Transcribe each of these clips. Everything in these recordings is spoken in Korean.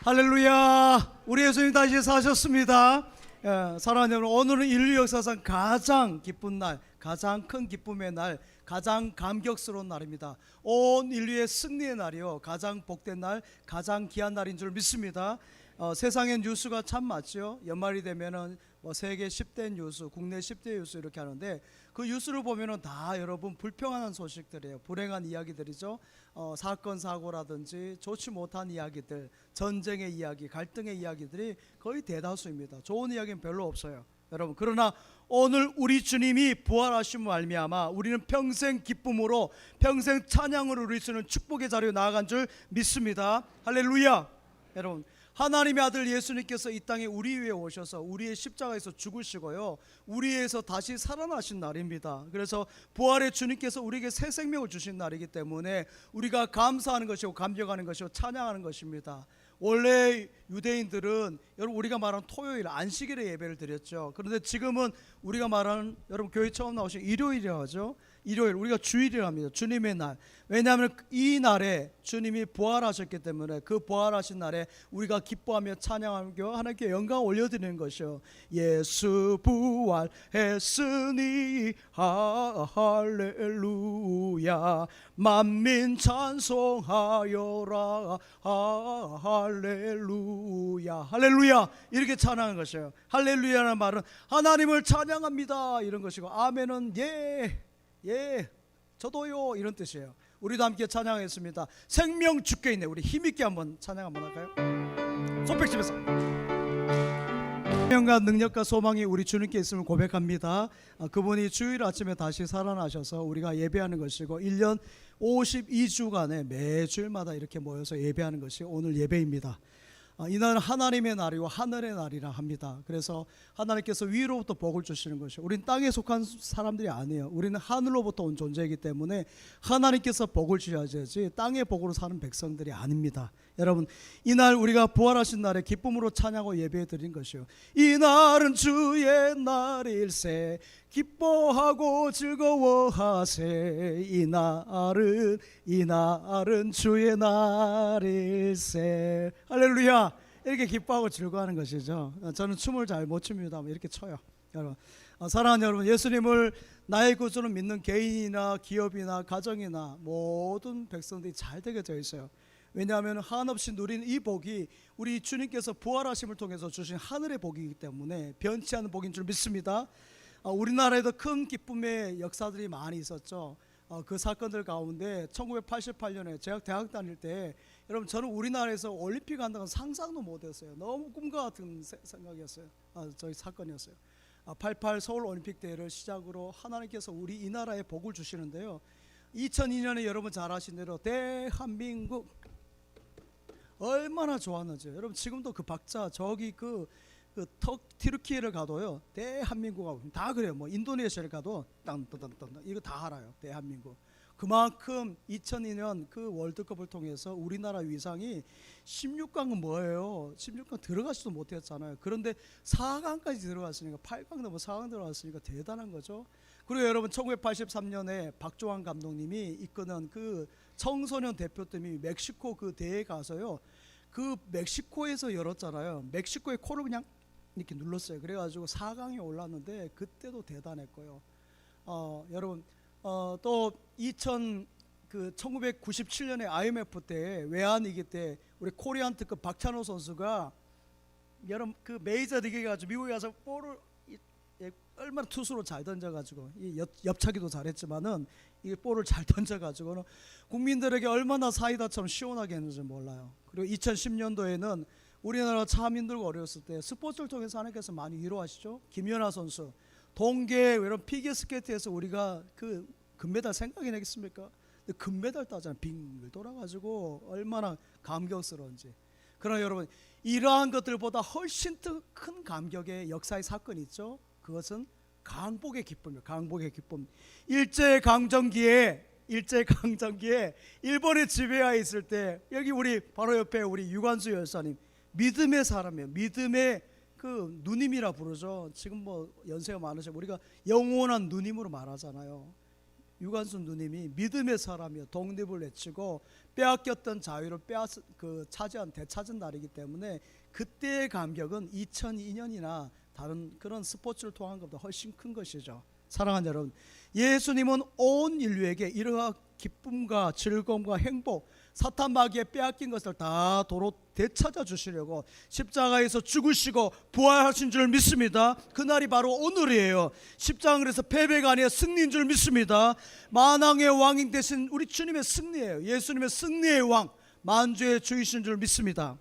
할렐루야. 우리 예수님 다시 사셨습니다. 사랑하는 여러분, 오늘은 인류 역사상 가장 기쁜 날, 가장 큰 기쁨의 날, 가장 감격스러운 날입니다. 온 인류의 승리의 날이요, 가장 복된 날, 가장 귀한 날인 줄 믿습니다. 세상의 뉴스가 참 많죠. 연말이 되면은 세계 10대 뉴스, 국내 10대 뉴스 이렇게 하는데, 그 뉴스를 보면은 다 여러분 불평하는 소식들이에요. 불행한 이야기들이죠. 사건 사고라든지 좋지 못한 이야기들, 전쟁의 이야기, 갈등의 이야기들이 거의 대다수입니다. 좋은 이야기는 별로 없어요, 여러분. 그러나 오늘 우리 주님이 부활하심을 말미암아 우리는 평생 기쁨으로, 평생 찬양으로 누릴 수 있는 축복의 자리로 나아간 줄 믿습니다. 할렐루야. 여러분, 하나님의 아들 예수님께서 이 땅에 우리 위해 오셔서 우리의 십자가에서 죽으시고요, 우리 위해서 다시 살아나신 날입니다. 그래서 부활의 주님께서 우리에게 새 생명을 주신 날이기 때문에 우리가 감사하는 것이고 감격하는 것이고 찬양하는 것입니다. 원래 유대인들은 여러분 우리가 말하는 토요일 안식일에 예배를 드렸죠. 그런데 지금은 우리가 말하는, 여러분 교회 처음 나오신 일요일이라고 하죠. 일요일, 우리가 주일이랍니다. 주님의 날. 왜냐하면 이 날에 주님이 부활하셨기 때문에 그 부활하신 날에 우리가 기뻐하며 찬양하며 하나님께 영광 올려드리는 것이요, 예수 부활했으니 할렐루야, 만민 찬송하여라 할렐루야, 할렐루야, 이렇게 찬양하는 것이에요. 할렐루야라는 말은 하나님을 찬양합니다 이런 것이고, 아멘은 예 저도요 이런 뜻이에요. 우리도 함께 찬양하겠습니다. 생명 주께 있네. 우리 힘있게 한번 찬양 한번 할까요? 손뼉치면서 생명과 능력과 소망이 우리 주님께 있음을 고백합니다. 그분이 주일 아침에 다시 살아나셔서 우리가 예배하는 것이고, 1년 52주간에 매주일마다 이렇게 모여서 예배하는 것이 오늘 예배입니다. 이날은 하나님의 날이고 하늘의 날이라 합니다. 그래서 하나님께서 위로부터 복을 주시는 것이요, 우리는 땅에 속한 사람들이 아니에요. 우리는 하늘로부터 온 존재이기 때문에 하나님께서 복을 주셔야지 땅의 복으로 사는 백성들이 아닙니다. 여러분, 이날 우리가 부활하신 날에 기쁨으로 찬양하고 예배해 드린 것이요, 이날은 주의 날일세 기뻐하고 즐거워하세, 이날은 주의 날일세. 할렐루야. 이렇게 기뻐하고 즐거워하는 것이죠. 저는 춤을 잘 못 춥니다. 이렇게 춰요. 여러분, 사랑하는 여러분, 예수님을 나의 구주로 믿는 개인이나 기업이나 가정이나 모든 백성들이 잘 되게 되어 있어요. 왜냐하면 한없이 누린 이 복이 우리 주님께서 부활하심을 통해서 주신 하늘의 복이기 때문에 변치 않는 복인 줄 믿습니다. 우리나라에도 큰 기쁨의 역사들이 많이 있었죠. 그 사건들 가운데 1988년에 제가 대학 다닐 때, 여러분 저는 우리나라에서 올림픽 한다는 상상도 못했어요. 너무 꿈과 같은 생각이었어요. 저희 사건이었어요. 88 서울 올림픽 대회를 시작으로 하나님께서 우리 이 나라에 복을 주시는데요, 2002년에 여러분 잘 아신 대로 대한민국 얼마나 좋았는지. 여러분 지금도 그 박자, 저기 튀르키예를 가도요, 대한민국하고 다 그래요. 뭐 인도네시아를 가도 땅땅땅땅 이거 다 알아요, 대한민국. 그만큼 2002년 그 월드컵을 통해서 우리나라 위상이, 16강은 뭐예요? 16강 들어가지도 못했잖아요. 그런데 4강까지 들어갔으니까, 8강 넘어 4강 들어갔으니까 대단한 거죠. 그리고 여러분 1983년에 박종환 감독님이 이끄는 그 청소년 대표팀이 멕시코 그 대회에 가서요, 그 멕시코에서 열었잖아요. 멕시코의 코를 그냥 이렇게 눌렀어요. 그래가지고 4강에 올랐는데 그때도 대단했고요. 여러분 또 1997년에 IMF 때 외환위기 때 우리 코리안 특급 박찬호 선수가 여러분 그 메이저리그에 가서 미국에 가서 볼을 얼마나 투수로 잘 던져가지고, 옆차기도 잘했지만은 이 볼을 잘 던져가지고는 국민들에게 얼마나 사이다처럼 시원하게 했는지 몰라요. 그리고 2010년도에는 우리나라 참 힘들고 어려웠을 때 스포츠를 통해서 하나님께서 많이 위로하시죠. 김연아 선수 동계 이런 피겨스케이트에서 우리가 그 금메달 생각이 나겠습니까? 근데 금메달 따잖아요. 빙글 돌아가지고 얼마나 감격스러운지. 그러나 여러분, 이러한 것들보다 훨씬 더 큰 감격의 역사의 사건이 있죠. 그것은 강복의 기쁨이에요. 강복의 기쁨. 일제강점기에 일본의 지배하에 있을 때, 여기 우리 바로 옆에 우리 유관수 열사님, 믿음의 사람이에요. 믿음의 그 누님이라 부르죠. 지금 뭐 연세가 많으셔 우리가 영원한 누님으로 말하잖아요. 유관순 누님이 믿음의 사람이요, 독립을 외치고 빼앗겼던 자유를 차지한 되찾은 날이기 때문에 그때의 감격은 2002년이나 다른 그런 스포츠를 통한 것보다 훨씬 큰 것이죠. 사랑하는 여러분, 예수님은 온 인류에게 이러한 기쁨과 즐거움과 행복, 사탄 마귀에 빼앗긴 것을 다 도로 되찾아 주시려고 십자가에서 죽으시고 부활하신 줄 믿습니다. 그날이 바로 오늘이에요. 십자가는 그래서 패배가 아니라 승리인 줄 믿습니다. 만왕의 왕인 대신 우리 주님의 승리예요. 예수님의 승리의 왕, 만주의 주이신 줄 믿습니다.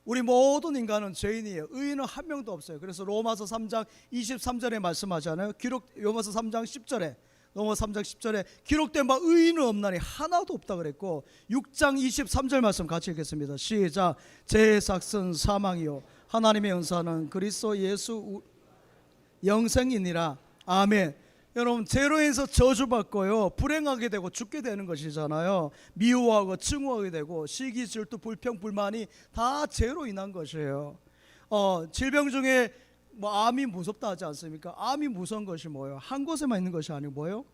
우리 모든 인간은 죄인이에요. 의인은 한 명도 없어요. 그래서 로마서 3장 23절에 말씀하잖아요. 로마서 3장 10절에 로마서 3장 10절에 기록된 바 의인은 없나니 하나도 없다 그랬고, 6장 23절 말씀 같이 읽겠습니다. 시작. 제 삭은 사망이요 하나님의 은사는 그리스도 예수 영생이니라. 아멘. 여러분, 죄로 인해서 저주받고요, 불행하게 되고 죽게 되는 것이잖아요. 미워하고 증오하게 되고 시기 질투 불평 불만이 다 죄로 인한 것이에요. 질병 중에 암이 무섭다 하지 않습니까? 암이 무서운 것이 뭐예요? 한 곳에만 있는 것이 아니고 뭐예요?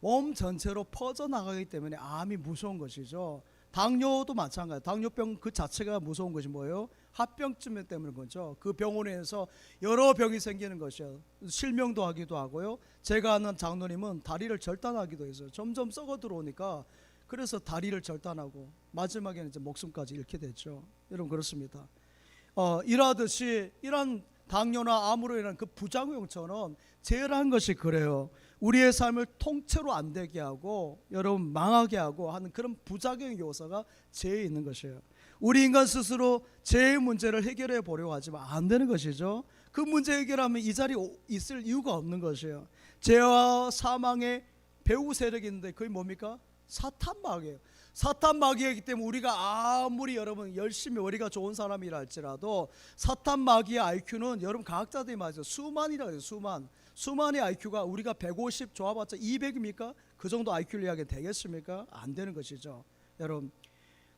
몸 전체로 퍼져나가기 때문에 암이 무서운 것이죠. 당뇨도 마찬가지예요. 당뇨병 그 자체가 무서운 것이 뭐예요? 합병증 때문에 거죠. 그 병원에서 여러 병이 생기는 것이에요. 실명도 하기도 하고요. 제가 아는 장로님은 다리를 절단하기도 했어요. 점점 썩어 들어오니까. 그래서 다리를 절단하고 마지막에는 이제 목숨까지 잃게 됐죠. 여러분, 그렇습니다. 이러하듯이 이런 당뇨나 암으로 인한 그 부작용처럼 죄라는 것이 그래요. 우리의 삶을 통째로 안 되게 하고 여러분 망하게 하고 하는 그런 부작용 요소가 죄에 있는 것이에요. 우리 인간 스스로 죄의 문제를 해결해 보려고 하지만 안 되는 것이죠. 그 문제 해결하면 이 자리에 있을 이유가 없는 것이에요. 죄와 사망의 배후 세력이 있는데 그게 뭡니까? 사탄 마귀예요. 사탄 마귀이기 때문에 우리가 아무리 여러분 열심히 우리가 좋은 사람이라 할지라도 사탄 마귀의 IQ는 여러분 과학자들이 말해요. 수만이라고 해요. 수만의 IQ가 우리가 150 좋아봤자 200입니까? 그 정도 IQ를 이야기 되겠습니까? 안 되는 것이죠. 여러분,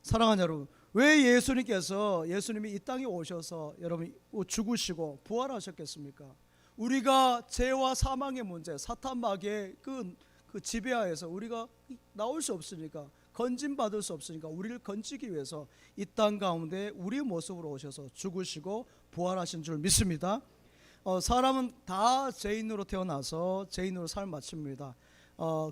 사랑하는 여러분, 왜 예수님이 이 땅에 오셔서 여러분 죽으시고 부활하셨겠습니까? 우리가 죄와 사망의 문제, 사탄 마귀의 그 지배하에서 우리가 나올 수 없으니까, 건진받을 수 없으니까 우리를 건지기 위해서 이 땅 가운데 우리의 모습으로 오셔서 죽으시고 부활하신 줄 믿습니다. 사람은 다 죄인으로 태어나서 죄인으로 삶을 마칩니다.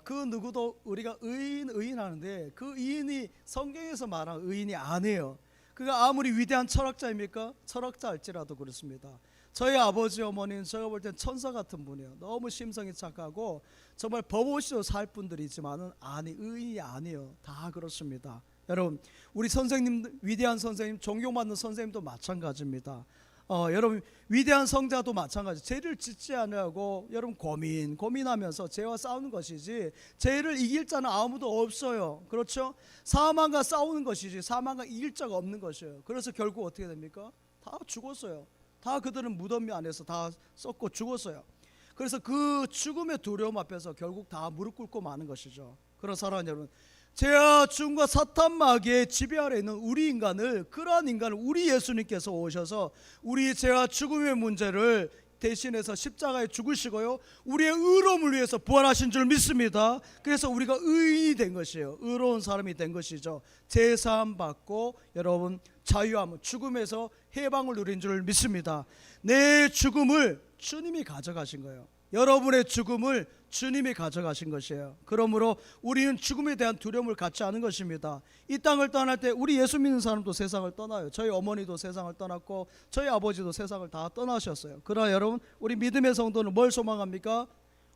그 누구도 우리가 의인 하는데 그 의인이 성경에서 말한 의인이 아니에요. 그가 아무리 위대한 철학자입니까? 철학자일지라도 그렇습니다. 저희 아버지 어머니는 제가 볼 땐 천사 같은 분이에요. 너무 심성이 착하고 정말 법없이도 살 분들이지만은 의인이 아니에요. 다 그렇습니다. 여러분, 우리 선생님, 위대한 선생님, 존경받는 선생님도 마찬가지입니다. 여러분, 위대한 성자도 마찬가지. 죄를 짓지 않으려고 여러분 고민하면서 죄와 싸우는 것이지 죄를 이길 자는 아무도 없어요. 그렇죠? 사망과 싸우는 것이지 사망과 이길 자가 없는 것이에요. 그래서 결국 어떻게 됩니까? 다 죽었어요. 다 그들은 무덤 안에서 다 썩고 죽었어요. 그래서 그 죽음의 두려움 앞에서 결국 다 무릎 꿇고 마는 것이죠. 그런 사랑하는 여러분, 죄와 죽음과 사탄 마귀의 지배 아래 있는 그러한 인간을 우리 예수님께서 오셔서 우리 죄와 죽음의 문제를 대신해서 십자가에 죽으시고요, 우리의 의로움을 위해서 부활하신 줄 믿습니다. 그래서 우리가 의인이 된 것이에요. 의로운 사람이 된 것이죠. 제사함 받고 여러분 자유함, 죽음에서 해방을 누린 줄 믿습니다. 내 죽음을 주님이 가져가신 거예요. 여러분의 죽음을 주님이 가져가신 것이에요. 그러므로 우리는 죽음에 대한 두려움을 갖지 않은 것입니다. 이 땅을 떠날 때 우리 예수 믿는 사람도 세상을 떠나요. 저희 어머니도 세상을 떠났고 저희 아버지도 세상을 다 떠나셨어요. 그러나 여러분, 우리 믿음의 성도는 뭘 소망합니까?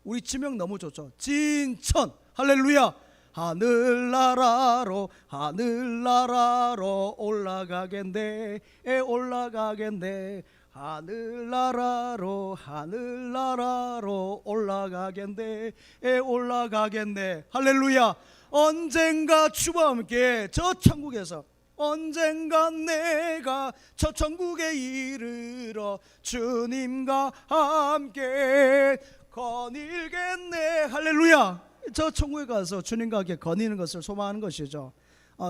우리 지명 너무 좋죠. 진천, 할렐루야. 하늘나라로 올라가겠네, 하늘나라로 올라가겠네. 할렐루야. 언젠가 주와 함께 저 천국에서, 언젠가 내가 저 천국에 이르러 주님과 함께 거닐겠네. 할렐루야. 저 천국에 가서 주님과 함께 거니는 것을 소망하는 것이죠.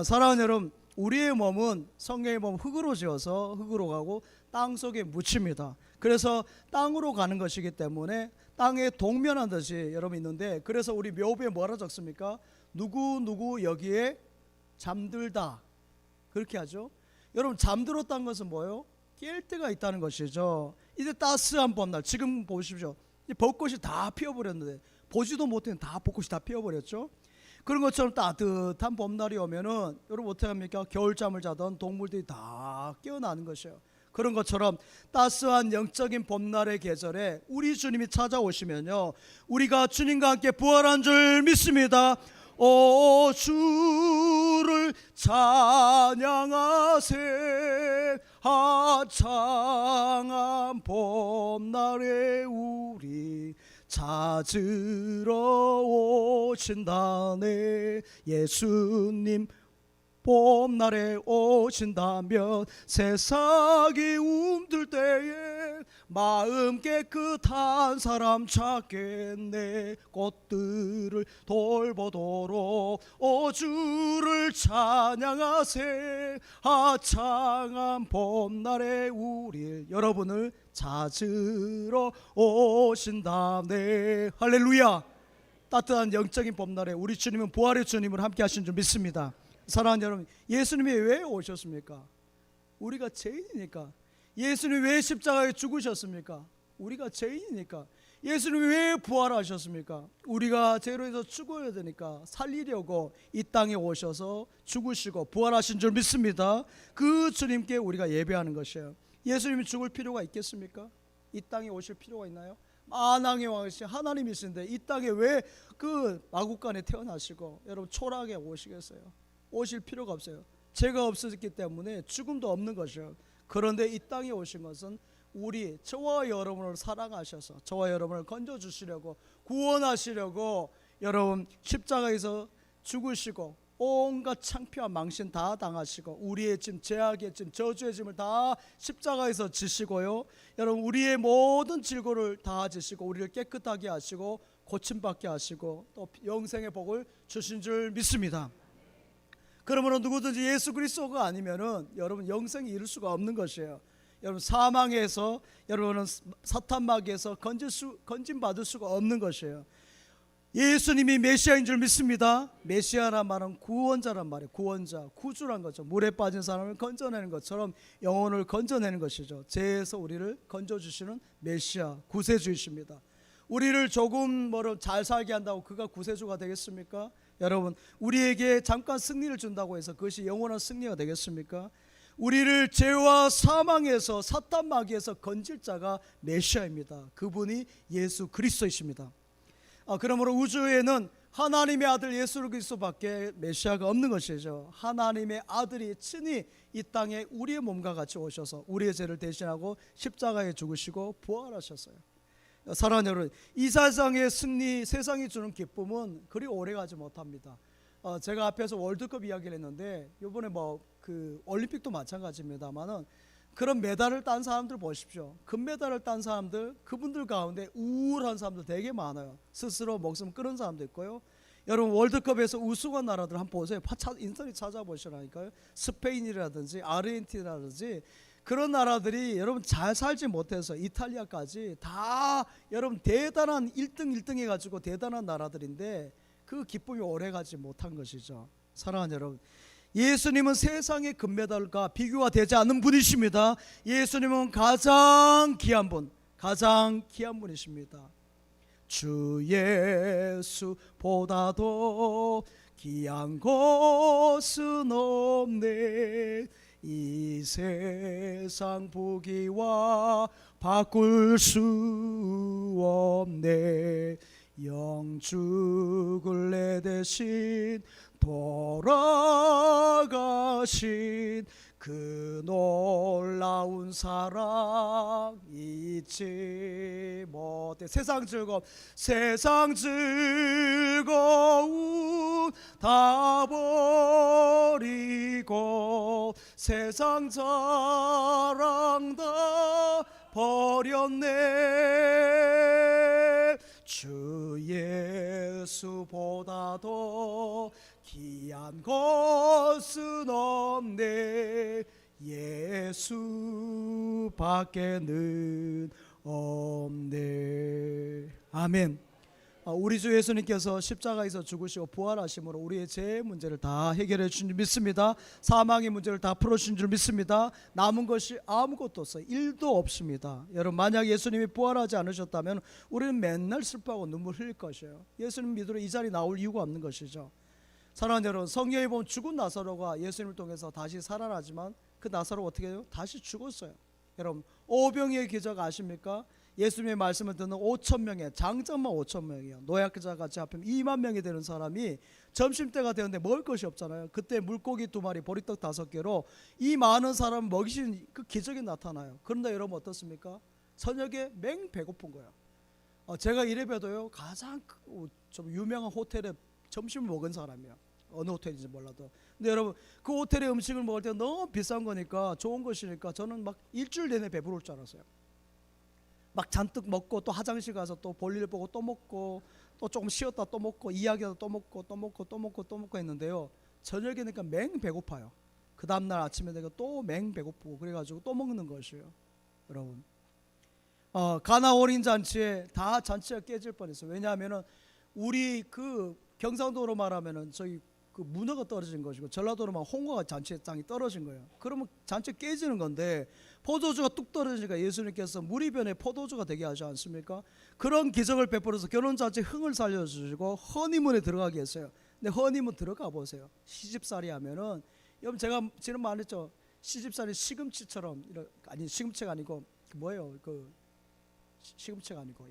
사랑하는 여러분, 우리의 몸은 성경의 몸 흙으로 지어서 흙으로 가고 땅 속에 묻힙니다. 그래서 땅으로 가는 것이기 때문에 땅에 동면한 듯이 여러분 있는데, 그래서 우리 묘비에 뭐라 적습니까? 누구 여기에 잠들다 그렇게 하죠. 여러분 잠들었다는 것은 뭐예요? 깰 때가 있다는 것이죠. 이제 따스한 봄날, 지금 보십시오. 벚꽃이 다 피어버렸는데 보지도 못했는데 다 벚꽃이 다 피어버렸죠. 그런 것처럼 따뜻한 봄날이 오면은 여러분 어떻게 합니까? 겨울잠을 자던 동물들이 다 깨어나는 것이에요. 그런 것처럼 따스한 영적인 봄날의 계절에 우리 주님이 찾아오시면요, 우리가 주님과 함께 부활한 줄 믿습니다. 오 주를 찬양하세. 화창한 봄날에 우리 찾으러 오신다네. 예수님 봄날에 오신다면 세상이 움들 때에 마음 깨끗한 사람 찾겠네. 꽃들을 돌보도록 오 주를 찬양하세. 화창한 봄날에 우리 여러분을 찾으러 오신다네. 할렐루야. 따뜻한 영적인 봄날에 우리 주님은 부활의 주님을 함께 하신 줄 믿습니다. 사랑하는 여러분, 예수님이 왜 오셨습니까? 우리가 죄인이니까. 예수님이 왜 십자가에 죽으셨습니까? 우리가 죄인이니까. 예수님이 왜 부활하셨습니까? 우리가 죄로 해서 죽어야 되니까 살리려고 이 땅에 오셔서 죽으시고 부활하신 줄 믿습니다. 그 주님께 우리가 예배하는 것이에요. 예수님이 죽을 필요가 있겠습니까? 이 땅에 오실 필요가 있나요? 만왕의 왕이신 하나님이신데 이 땅에 왜 그 마국간에 태어나시고 여러분 초라하게 오시겠어요? 오실 필요가 없어요. 죄가 없었기 때문에 죽음도 없는 것이에요. 그런데 이 땅에 오신 것은 우리 저와 여러분을 사랑하셔서 저와 여러분을 건져주시려고, 구원하시려고 여러분 십자가에서 죽으시고 온갖 창피와 망신 다 당하시고 우리의 짐, 죄악의 짐, 저주의 짐을 다 십자가에서 지시고요, 여러분 우리의 모든 질고를 다 지시고 우리를 깨끗하게 하시고 고침받게 하시고 또 영생의 복을 주신 줄 믿습니다. 그러므로 누구든지 예수 그리스도가 아니면은 여러분 영생이 이룰 수가 없는 것이에요. 여러분 사망에서, 여러분은 사탄 마귀에서 건진받을 수가 없는 것이에요. 예수님이 메시아인 줄 믿습니다. 메시아란 말은 구원자란 말이에요. 구원자, 구주란 거죠. 물에 빠진 사람을 건져내는 것처럼 영혼을 건져내는 것이죠. 죄에서 우리를 건져주시는 메시아, 구세주이십니다. 우리를 조금 잘 살게 한다고 그가 구세주가 되겠습니까? 여러분 우리에게 잠깐 승리를 준다고 해서 그것이 영원한 승리가 되겠습니까? 우리를 죄와 사망에서 사탄 마귀에서 건질 자가 메시아입니다. 그분이 예수 그리스도이십니다. 그러므로 우주에는 하나님의 아들 예수 그리스도밖에 메시아가 없는 것이죠. 하나님의 아들이 친히 이 땅에 우리의 몸과 같이 오셔서 우리의 죄를 대신하고 십자가에 죽으시고 부활하셨어요. 사랑하는 여러분, 이 세상의 승리, 세상이 주는 기쁨은 그리 오래가지 못합니다. 제가 앞에서 월드컵 이야기를 했는데 이번에 그 올림픽도 마찬가지입니다만은 그런 메달을 딴 사람들 보십시오. 금메달을 딴 사람들, 그분들 가운데 우울한 사람들 되게 많아요. 스스로 목숨 끊은 사람도 있고요. 여러분 월드컵에서 우승한 나라들 한번 보세요. 인터넷 찾아보시라니까요. 스페인이라든지 아르헨티나라든지 그런 나라들이 여러분 잘 살지 못해서 이탈리아까지 다 여러분 대단한 1등 해가지고 대단한 나라들인데 그 기쁨이 오래가지 못한 것이죠. 사랑하는 여러분, 예수님은 세상의 금메달과 비교가 되지 않는 분이십니다. 예수님은 가장 귀한 분, 가장 귀한 분이십니다. 주 예수보다도 귀한 것은 없네. 이 세상 보기와 바꿀 수 없네. 영죽을 내 대신 돌아가신 그 놀라운 사랑 잊지 못해. 세상 즐거움 다 버리고 세상 자랑 다 버렸네. 주 예수보다도 귀한 것은 없네. 예수밖에는 없네. 아멘. 우리 주 예수님께서 십자가에서 죽으시고 부활하심으로 우리의 죄의 문제를 다 해결해 주신 줄 믿습니다. 사망의 문제를 다 풀어주신 줄 믿습니다. 남은 것이 아무것도 없어요. 1도 없습니다. 여러분, 만약 예수님이 부활하지 않으셨다면 우리는 맨날 슬퍼하고 눈물 흘릴 것이에요. 예수님 믿으러 이 자리에 나올 이유가 없는 것이죠. 사랑하는 여러분, 성경에 보면 죽은 나사로가 예수님을 통해서 다시 살아나지만 그 나사로 어떻게 해요? 다시 죽었어요. 여러분, 오병이의 기적 아십니까? 예수님의 말씀을 듣는 5천 명의 장정만 5천 명이에요. 노약자 같이 합하면 2만 명이 되는 사람이 점심때가 되는데 먹을 것이 없잖아요. 그때 물고기 2마리, 보리떡 5개로 이 많은 사람을 먹이신 그 기적이 나타나요. 그런데 여러분 어떻습니까? 저녁에 맹 배고픈 거예요. 제가 이래봬도요, 가장 좀 유명한 호텔에 점심을 먹은 사람이에요. 어느 호텔인지 몰라도. 근데 여러분, 그 호텔의 음식을 먹을 때 너무 비싼 거니까, 좋은 것이니까 저는 막 일주일 내내 배부를 줄 알았어요. 막 잔뜩 먹고 또 화장실 가서 또 볼일 보고 또 먹고 또 조금 쉬었다 또 먹고 이야기하다 또 먹고 또 먹고 또 먹고 또 먹고 했는데요, 저녁에 되니까 맹 배고파요. 그 다음날 아침에 되니까 또 맹 배고프고, 그래가지고 또 먹는 것이에요. 여러분, 가나 어린 잔치에 다 잔치가 깨질 뻔했어요. 왜냐하면은 우리 그 경상도로 말하면은 저희 그 문어가 떨어진 것이고, 전라도로 막 홍어가 잔치장이 떨어진 거예요. 그러면 잔치 깨지는 건데, 포도주가 뚝 떨어지니까 예수님께서 물이 변해 포도주가 되게 하지 않습니까? 그런 기적을 베풀어서 결혼잔치 흥을 살려주시고 허니문에 들어가게 했어요. 근데 허니문 들어가 보세요. 시집살이 하면은, 여러분 제가 지금 말했죠, 시집살이 시금치처럼, 아니 시금치가 아니고 뭐예요? 그 시금치가 아니고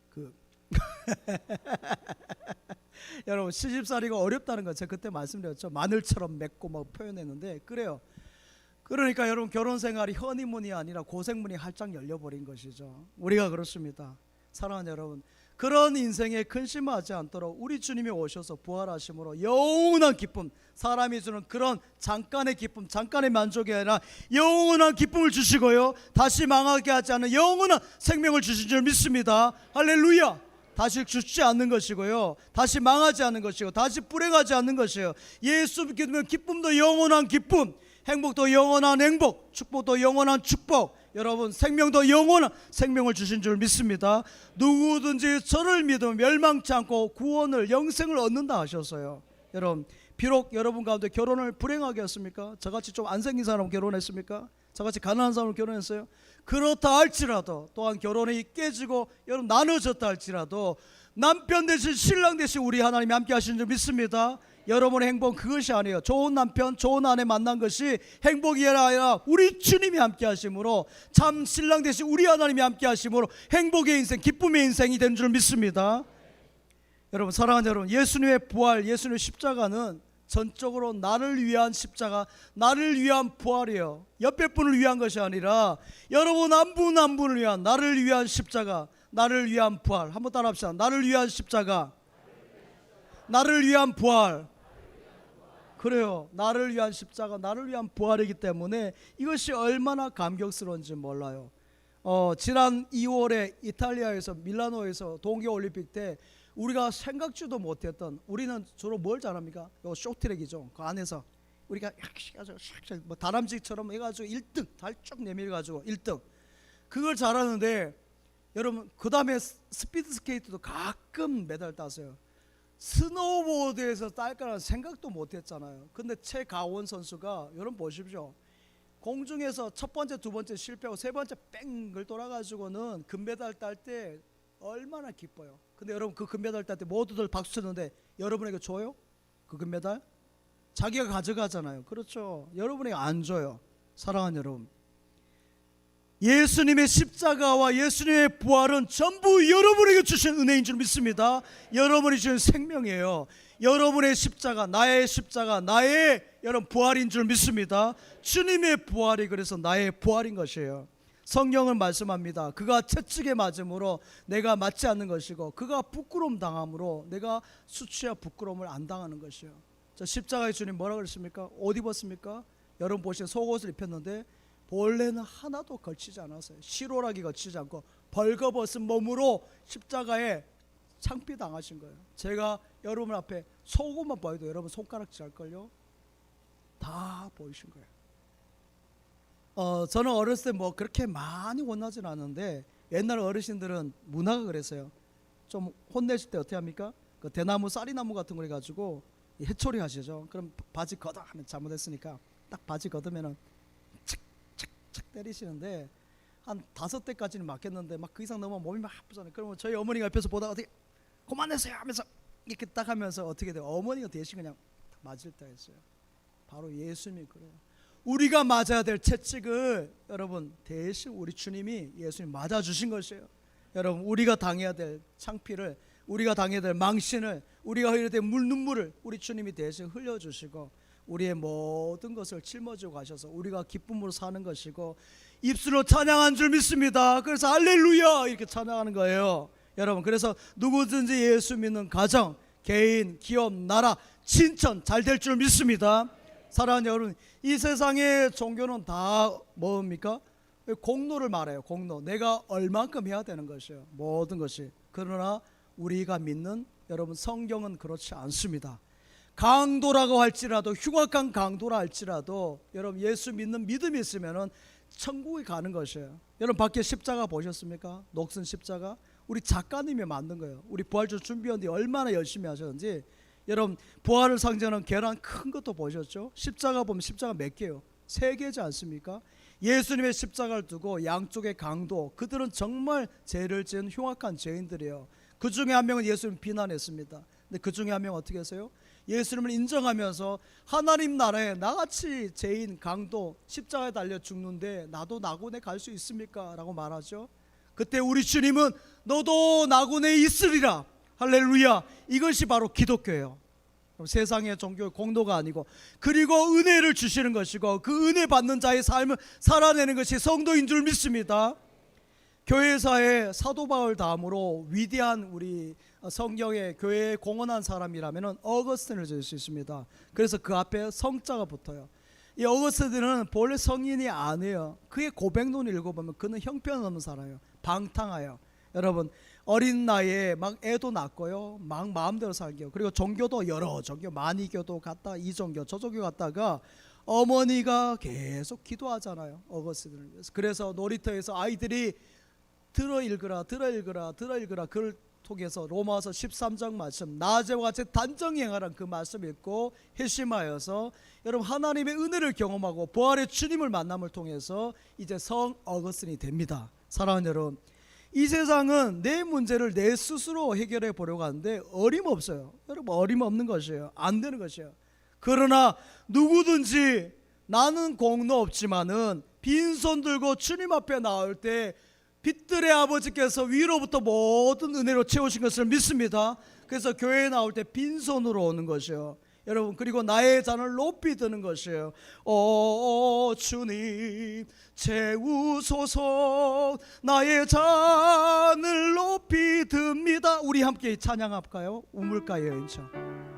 그 여러분, 시집살이가 어렵다는 거 제가 그때 말씀드렸죠. 마늘처럼 맵고 막 표현했는데, 그래요. 그러니까 여러분, 결혼생활이 허니문이 아니라 고생문이 활짝 열려버린 것이죠. 우리가 그렇습니다. 사랑하는 여러분, 그런 인생에 근심하지 않도록 우리 주님이 오셔서 부활하심으로 영원한 기쁨, 사람이 주는 그런 잠깐의 기쁨, 잠깐의 만족이 아니라 영원한 기쁨을 주시고요, 다시 망하게 하지 않는 영원한 생명을 주신 줄 믿습니다. 할렐루야. 다시 죽지 않는 것이고요, 다시 망하지 않는 것이고, 다시 불행하지 않는 것이에요. 예수 믿게 되면 기쁨도 영원한 기쁨, 행복도 영원한 행복, 축복도 영원한 축복, 여러분 생명도 영원한 생명을 주신 줄 믿습니다. 누구든지 저를 믿으면 멸망치 않고 구원을, 영생을 얻는다 하셨어요. 여러분, 비록 여러분 가운데 결혼을 불행하게 했습니까? 저같이 좀 안 생긴 사람 결혼했습니까? 저같이 가난한 사람을 결혼했어요? 그렇다 할지라도, 또한 결혼이 깨지고 여러분 나눠졌다 할지라도, 남편 대신 신랑 대신 우리 하나님이 함께 하시는 줄 믿습니다. 여러분의 행복은 그것이 아니에요. 좋은 남편, 좋은 아내 만난 것이 행복이 아니라 우리 주님이 함께 하심으로, 참 신랑 대신 우리 하나님이 함께 하심으로 행복의 인생, 기쁨의 인생이 된 줄 믿습니다. 여러분, 사랑하는 여러분, 예수님의 부활, 예수님의 십자가는 전적으로 나를 위한 십자가, 나를 위한 부활이에요. 옆에 분을 위한 것이 아니라 여러분 한 분 한 분을 위한, 나를 위한 십자가, 나를 위한 부활. 한번 따라합시다. 나를 위한 십자가, 나를 위한 부활. 그래요. 나를 위한 십자가, 나를 위한 부활이기 때문에 이것이 얼마나 감격스러운지 몰라요. 지난 2월에 이탈리아에서 밀라노에서 동계올림픽 때 우리가 생각지도 못했던, 우리는 주로 뭘 잘합니까? 요 쇼트트랙이죠. 그 안에서 우리가 뭐 다람쥐처럼 해가지고 1등 달 쭉 내밀어가지고 1등, 그걸 잘하는데, 여러분 그 다음에 스피드 스케이트도 가끔 메달 땄어요. 스노우보드에서 딸 거라는 생각도 못했잖아요. 근데 최가원 선수가, 여러분 보십시오, 공중에서 첫 번째, 두 번째 실패하고 세 번째 뺑을 돌아가지고는 금메달 딸 때 얼마나 기뻐요. 근데 여러분, 그 금메달 딸 때 모두들 박수 쳤는데 여러분에게 줘요? 그 금메달? 자기가 가져가잖아요. 그렇죠. 여러분에게 안 줘요. 사랑하는 여러분, 예수님의 십자가와 예수님의 부활은 전부 여러분에게 주신 은혜인 줄 믿습니다. 여러분이 주신 생명이에요. 여러분의 십자가, 나의 여러분 부활인 줄 믿습니다. 주님의 부활이 그래서 나의 부활인 것이에요. 성경은 말씀합니다. 그가 채찍에 맞음으로 내가 맞지 않는 것이고, 그가 부끄러움 당함으로 내가 수치와 부끄러움을 안 당하는 것이요. 저 십자가의 주님 뭐라 그랬습니까? 옷 입었습니까? 여러분 보시면 속옷을 입혔는데 본래는 하나도 걸치지 않았어요. 시로라기 걸치지 않고 벌거벗은 몸으로 십자가에 창피 당하신 거예요. 제가 여러분 앞에 속옷만 보여도 여러분 손가락질 할걸요? 다 보이신 거예요. 저는 어렸을 때 뭐 그렇게 많이 혼나진 않았는데, 옛날 어르신들은 문화가 그랬어요. 좀 혼내실 때 어떻게 합니까? 그 대나무 쌀이나무 같은 걸 해가지고 해초리 하시죠. 그럼 바지 걷어 하면 잘못했으니까 딱 바지 걷으면은 착착착 때리시는데 한 5대까지는 맞겠는데 막 그 이상 넘으면 몸이 막 아프잖아요. 그러면 저희 어머니가 옆에서 보다가 어떻게 그만하세요 하면서 이렇게 딱 하면서 어떻게 돼요? 어머니가 대신 그냥 맞을 때가 있어요. 바로 예수님이 그래요. 우리가 맞아야 될 채찍을 여러분 대신 우리 주님이 예수님 맞아주신 것이에요. 여러분 우리가 당해야 될 창피를, 우리가 당해야 될 망신을, 우리가 흘려야 될 눈물을 우리 주님이 대신 흘려주시고 우리의 모든 것을 짊어지고 가셔서 우리가 기쁨으로 사는 것이고 입술로 찬양한 줄 믿습니다. 그래서 할렐루야 이렇게 찬양하는 거예요. 여러분 그래서 누구든지 예수 믿는 가정, 개인, 기업, 나라, 친천 잘 될 줄 믿습니다. 사랑하는 여러분, 이 세상의 종교는 다 뭡니까? 공로를 말해요. 공로. 내가 얼만큼 해야 되는 것이에요. 모든 것이. 그러나 우리가 믿는 여러분 성경은 그렇지 않습니다. 강도라고 할지라도, 흉악한 강도라 할지라도 여러분 예수 믿는 믿음이 있으면은 천국에 가는 것이에요. 여러분 밖에 십자가 보셨습니까? 녹슨 십자가. 우리 작가님이 만든 거예요. 우리 부활절 준비하는데 얼마나 열심히 하셨는지. 여러분 부활을 상징하는 계란 큰 것도 보셨죠? 십자가 보면 십자가 몇 개요? 3개지 않습니까? 예수님의 십자가를 두고 양쪽의 강도, 그들은 정말 죄를 지은 흉악한 죄인들이에요. 그 중에 한 명은 예수님 비난했습니다. 근데 그 중에 한 명은 어떻게 했어요? 예수님을 인정하면서 하나님 나라에 나같이 죄인 강도 십자가에 달려 죽는데 나도 낙원에 갈 수 있습니까? 라고 말하죠. 그때 우리 주님은 너도 낙원에 있으리라. 할렐루야. 이것이 바로 기독교예요. 세상의 종교의 공도가 아니고, 그리고 은혜를 주시는 것이고 그 은혜 받는 자의 삶을 살아내는 것이 성도인 줄 믿습니다. 교회사에 사도 바울 다음으로 위대한 우리 성경의 교회에 공헌한 사람이라면 어거스틴을 줄 수 있습니다. 그래서 그 앞에 성자가 붙어요. 이 어거스틴은 본래 성인이 아니에요. 그의 고백론을 읽어보면 그는 형편없는 사람이에요. 방탕하여. 여러분 어린 나이에 막 애도 낳고요, 막 마음대로 살게요. 그리고 종교도 여러 종교, 마니교도 갔다, 이종교 저종교 갔다가 어머니가 계속 기도하잖아요, 어거스틴을 위해서. 그래서 놀이터에서 아이들이 들어 읽으라 그걸 통해서 로마서 13장 말씀, 낮에와 같이 단정히 행하라는 그 말씀 읽고 회심하여서 여러분 하나님의 은혜를 경험하고 부활의 주님을 만남을 통해서 이제 성 어거스틴이 됩니다. 사랑하는 여러분, 이 세상은 내 문제를 내 스스로 해결해 보려고 하는데 어림없어요. 여러분 어림없는 것이에요. 안 되는 것이에요. 그러나 누구든지 나는 공로 없지만은 빈손 들고 주님 앞에 나올 때 빛들의 아버지께서 위로부터 모든 은혜로 채우신 것을 믿습니다. 그래서 교회에 나올 때 빈손으로 오는 것이요, 여러분. 그리고 나의 잔을 높이 드는 것이에요. 오 주님 채우소서, 나의 잔을 높이 듭니다. 우리 함께 찬양할까요? 우물가 여인처럼.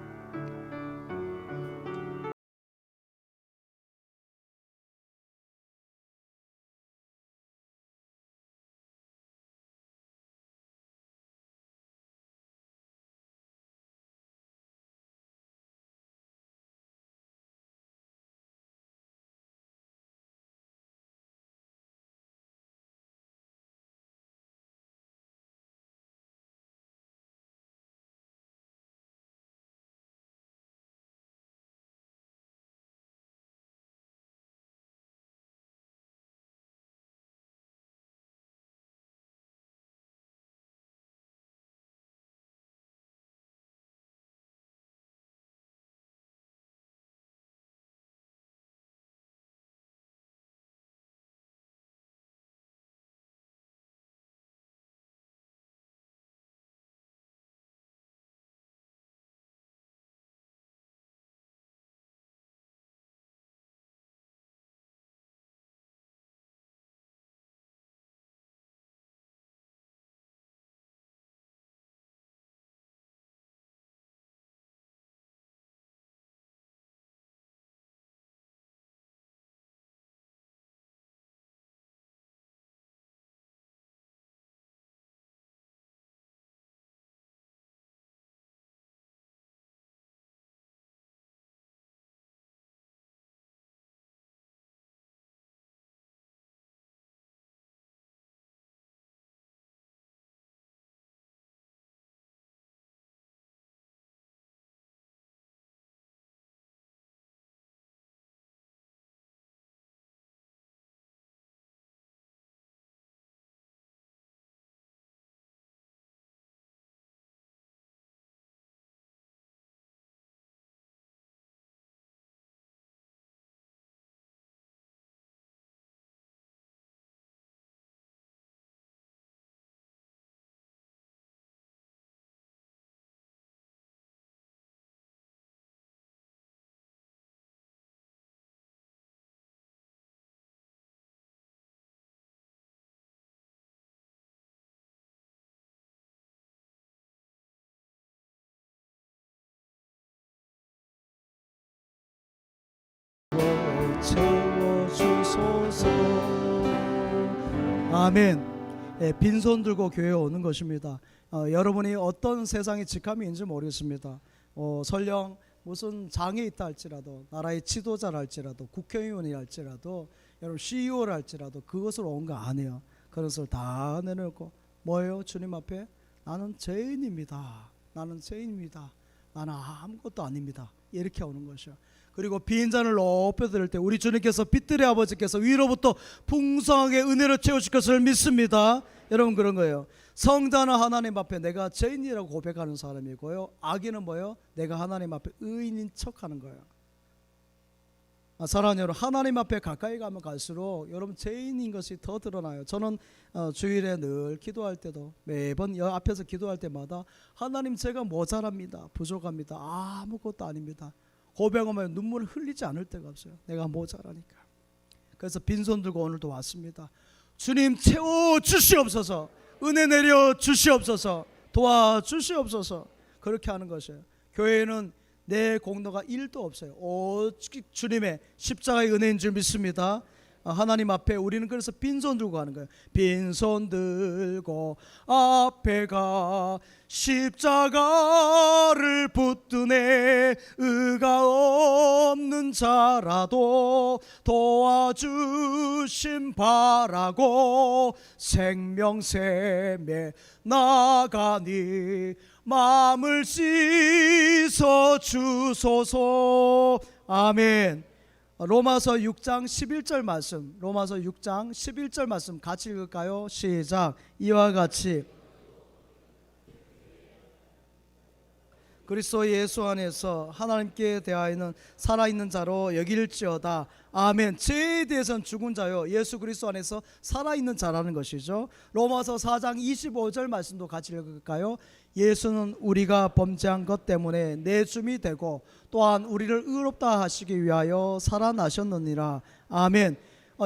채워주소서. 아멘. 빈손 들고 교회에 오는 것입니다. 여러분이 어떤 세상의 직함인지 모르겠습니다. 설령 무슨 장에 있다 할지라도, 나라의 지도자라 할지라도, 국회의원이 할지라도, 여러분 CEO를 할지라도 그것으로 온 거 아니에요. 그것을 다 내놓고 뭐예요? 주님 앞에 나는 죄인입니다. 나는 죄인입니다. 나는 아무것도 아닙니다. 이렇게 오는 것이요. 그리고 빈 잔을 높여드릴 때 우리 주님께서 빛들의 아버지께서 위로부터 풍성하게 은혜로 채우실 것을 믿습니다. 여러분 그런 거예요. 성자는 하나님 앞에 내가 죄인이라고 고백하는 사람이고요, 악인은 뭐예요? 내가 하나님 앞에 의인인 척하는 거예요. 사랑하는 여러분, 하나님 앞에 가까이 가면 갈수록 여러분 죄인인 것이 더 드러나요. 저는 주일에 늘 기도할 때도 매번 여 앞에서 기도할 때마다 하나님 제가 모자랍니다. 부족합니다. 아무것도 아닙니다. 고백하면 눈물을 흘리지 않을 때가 없어요. 내가 모자라니까. 그래서 빈손 들고 오늘도 왔습니다. 주님 채워주시옵소서. 은혜 내려 주시옵소서. 도와주시옵소서. 그렇게 하는 것이에요. 교회는 내 공로가 1도 없어요. 오직 주님의 십자가의 은혜인 줄 믿습니다. 하나님 앞에 우리는 그래서 빈손 들고 가는 거예요. 빈손 들고 앞에 가 십자가를 붙드네 의가 없는 자라도 도와주심 바라고 생명샘에 나가니 마음을 씻어 주소서. 아멘. 로마서 6장 11절 말씀, 로마서 6장 11절 말씀 같이 읽을까요? 시작. 이와 같이 그리스도 예수 안에서 하나님께 대하여는 살아있는 자로 여길지어다. 아멘. 죄에 대해서는 죽은 자요, 예수 그리스도 안에서 살아있는 자라는 것이죠. 로마서 4장 25절 말씀도 같이 읽을까요? 예수는 우리가 범죄한 것 때문에 내줌이 되고 또한 우리를 의롭다 하시기 위하여 살아나셨느니라. 아멘.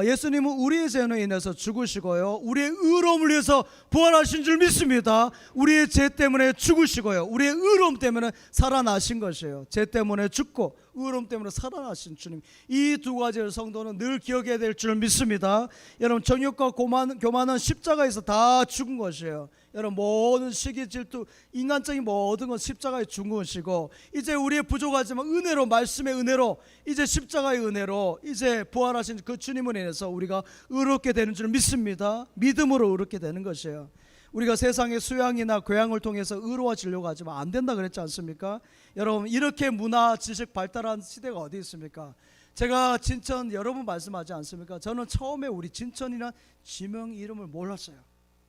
예수님은 우리의 죄로 인해서 죽으시고요, 우리의 의로움을 위해서 부활하신 줄 믿습니다. 우리의 죄 때문에 죽으시고요, 우리의 의로움 때문에 살아나신 것이에요. 죄 때문에 죽고 의로움 때문에 살아나신 주님, 이 두 가지를 성도는 늘 기억해야 될 줄 믿습니다. 여러분 정욕과 교만은 십자가에서 다 죽은 것이에요. 여러분 모든 시기 질투 인간적인 모든 건 십자가에 죽은 것이고, 이제 우리의 부족하지만 은혜로, 말씀의 은혜로, 이제 십자가의 은혜로 이제 부활하신 그 주님을 인해서 우리가 의롭게 되는 줄 믿습니다. 믿음으로 의롭게 되는 것이에요. 우리가 세상의 수양이나 교양을 통해서 의로워지려고 하지만 안 된다 그랬지 않습니까? 여러분 이렇게 문화 지식 발달한 시대가 어디 있습니까? 제가 진천 여러분 말씀하지 않습니까? 저는 처음에 우리 진천이란 지명 이름을 몰랐어요.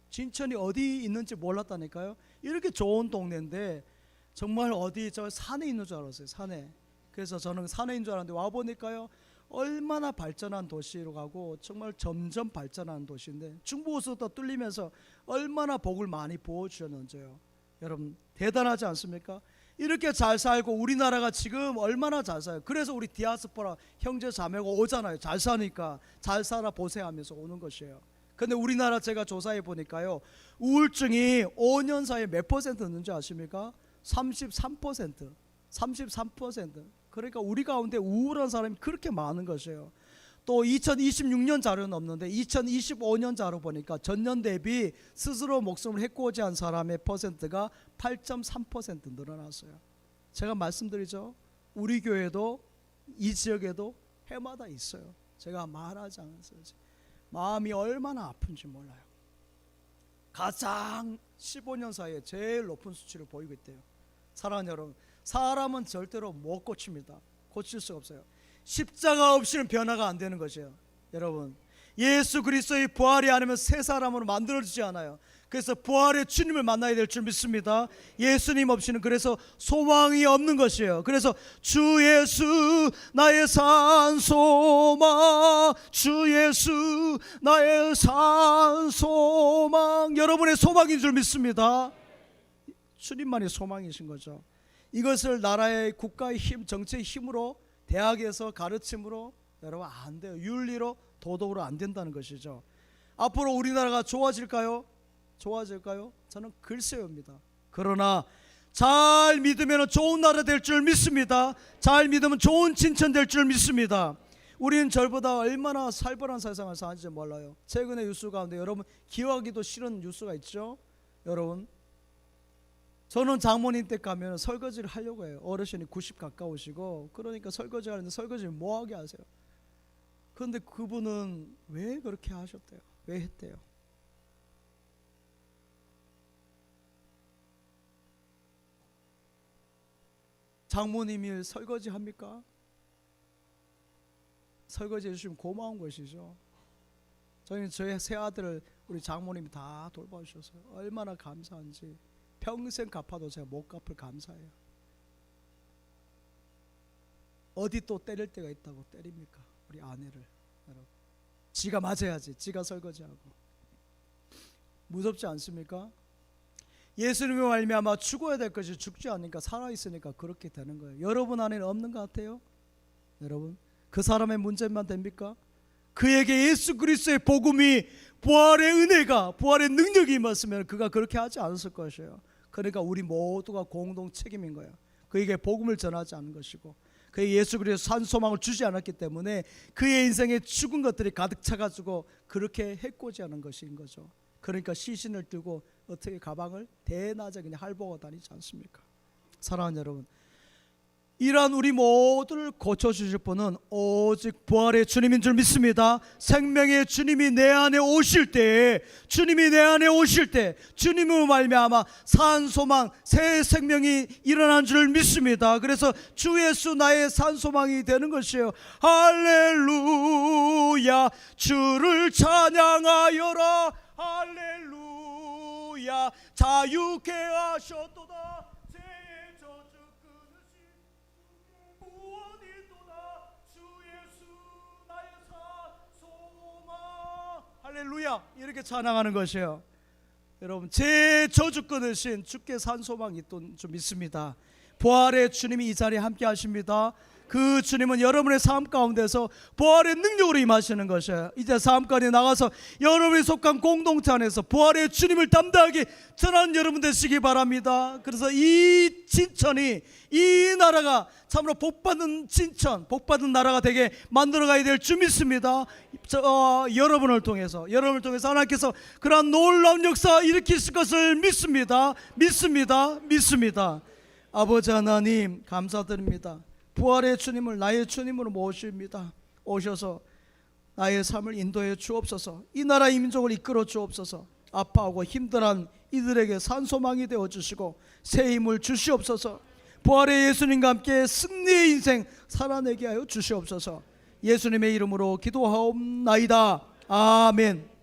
진천이 어디 있는지 몰랐다니까요. 이렇게 좋은 동네인데 정말 어디 저 산에 있는 줄 알았어요. 산에. 그래서 저는 산에 있는 줄 알았는데 와보니까요, 얼마나 발전한 도시로 가고 정말 점점 발전한 도시인데 중부호수도 뚫리면서 얼마나 복을 많이 부어주셨는지요. 여러분 대단하지 않습니까? 이렇게 잘 살고 우리나라가 지금 얼마나 잘 살아요. 그래서 우리 디아스포라 형제 자매가 오잖아요. 잘 사니까 잘 살아 보세요 하면서 오는 것이에요. 근데 우리나라 제가 조사해 보니까요, 우울증이 5년 사이에 몇 퍼센트 는지 아십니까? 33%. 33%. 그러니까 우리 가운데 우울한 사람이 그렇게 많은 것이에요. 또 2026년 자료는 없는데 2025년 자료 보니까 전년 대비 스스로 목숨을 해코지 한 사람의 퍼센트가 8.3% 늘어났어요. 제가 말씀드리죠, 우리 교회도 이 지역에도 해마다 있어요. 제가 말하지 않았어요. 마음이 얼마나 아픈지 몰라요. 가장 15년 사이에 제일 높은 수치를 보이고 있대요. 사랑하는 여러분, 사람은 절대로 못 고칩니다. 고칠 수가 없어요. 십자가 없이는 변화가 안 되는 것이에요. 여러분 예수 그리스도의 부활이 아니면 새 사람으로 만들어지지 않아요. 그래서 부활의 주님을 만나야 될 줄 믿습니다. 예수님 없이는 그래서 소망이 없는 것이에요. 그래서 주 예수 나의 산 소망, 주 예수 나의 산 소망, 여러분의 소망인 줄 믿습니다. 주님만이 소망이신 거죠. 이것을 나라의 국가의 힘, 정치의 힘으로, 대학에서 가르침으로 여러분 안 돼요. 윤리로, 도덕으로 안 된다는 것이죠. 앞으로 우리나라가 좋아질까요? 좋아질까요? 저는 글쎄요입니다. 그러나 잘 믿으면 좋은 나라 될 줄 믿습니다. 잘 믿으면 좋은 진천 될 줄 믿습니다. 우리는 저보다 얼마나 살벌한 세상을 사는지 몰라요. 최근에 뉴스 가운데 여러분 기억하기도 싫은 뉴스가 있죠. 여러분, 저는 장모님 댁 가면 설거지를 하려고 해요. 어르신이 90 가까우시고, 그러니까 설거지 하는데 설거지를 뭐하게 하세요. 그런데 그분은 왜 그렇게 하셨대요? 왜 했대요? 장모님이 설거지 합니까? 설거지 해주시면 고마운 것이죠. 저희는 저희 세 아들을 우리 장모님이 다 돌봐주셔서 얼마나 감사한지 평생 갚아도 제가 못 갚을 감사해요. 어디 또 때릴 때가 있다고 때립니까? 우리 아내를. 여러분, 지가 맞아야지. 지가 설거지하고. 무섭지 않습니까? 예수님의 말미암아 죽어야 될 것이 죽지 않으니까 살아있으니까 그렇게 되는 거예요. 여러분 안에는 없는 것 같아요? 여러분, 그 사람의 문제만 됩니까? 그에게 예수 그리스도의 복음이, 부활의 은혜가, 부활의 능력이 임했으면 그가 그렇게 하지 않았을 것이에요. 그러니까 우리 모두가 공동 책임인 거예요. 그에게 복음을 전하지 않은 것이고, 그에게 예수 그리스도 산소망을 주지 않았기 때문에 그의 인생에 죽은 것들이 가득 차가지고 그렇게 해코지 하는 것인 거죠. 그러니까 시신을 들고 어떻게 가방을 대낮에 그냥 할보고 다니지 않습니까? 사랑하는 여러분, 이러한 우리 모두를 고쳐주실 분은 오직 부활의 주님인 줄 믿습니다. 생명의 주님이 내 안에 오실 때, 주님이 내 안에 오실 때 주님으로 말미암아 산소망, 새 생명이 일어난 줄 믿습니다. 그래서 주 예수 나의 산소망이 되는 것이에요. 할렐루야, 주를 찬양하여라. 할렐루야, 자유케 하셨도다. 할렐루야, 이렇게 찬양하는 것이에요. 여러분, 제 저주 끊으신 주께 산소망이 있던 줄 믿습니다. 부활의 주님이 이 자리에 함께 하십니다. 그 주님은 여러분의 삶 가운데서 부활의 능력으로 임하시는 것이에요. 이제 삶 가운데 나가서 여러분이 속한 공동체 안에서 부활의 주님을 담대하게 전하는 여러분 되시기 바랍니다. 그래서 이 진천이, 이 나라가 참으로 복받은 진천, 복받은 나라가 되게 만들어가야 될 줄 믿습니다. 여러분을 통해서 하나님께서 그러한 놀라운 역사 일으키실 것을 믿습니다. 믿습니다. 아버지 하나님, 감사드립니다. 부활의 주님을 나의 주님으로 모십니다. 오셔서 나의 삶을 인도해 주옵소서. 이 나라 이 민족을 이끌어 주옵소서. 아파하고 힘들어한 이들에게 산소망이 되어 주시고 새 힘을 주시옵소서. 부활의 예수님과 함께 승리의 인생 살아내게 하여 주시옵소서. 예수님의 이름으로 기도하옵나이다. 아멘.